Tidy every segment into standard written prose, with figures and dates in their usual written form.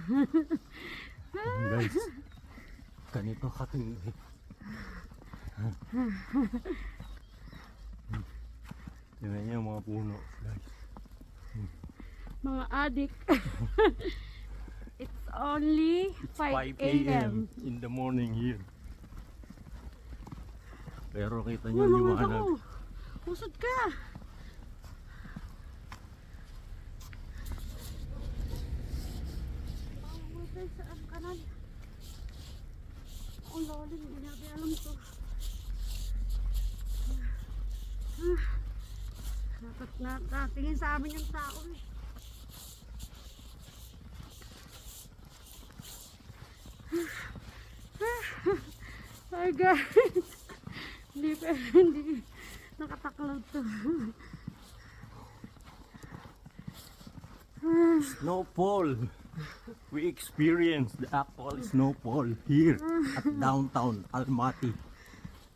Guys, ganito katindi. Tingnan niyo yung mga puno, guys. Mga adik. It's only 5 a.m. in the morning here. Pero kita niyo Oh, mga liwanag. ako. Usod ka. Pangutay sa kanan. Ang lalim, hindi natin alam to. Nakatingin sa amin yung tao eh. Ay guys, hindi nakataklaw to. Snowfall. We experienced the actual snowfall here at downtown Almaty.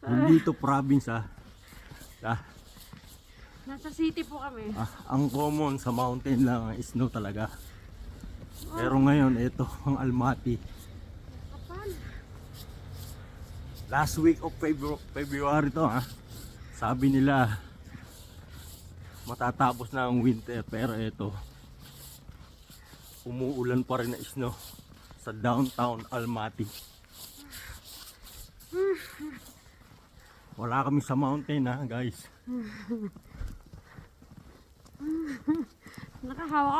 Hindi to province Nasa city po kami. ang common sa mountain lang ang snow talaga. Pero ngayon ito ang Almaty. Kapal. Last week of February to Sabi nila matatapos na ang winter, pero ito umuulan pa rin na snow sa downtown Almaty. Wala kami sa mountain guys. Nakahawak ako.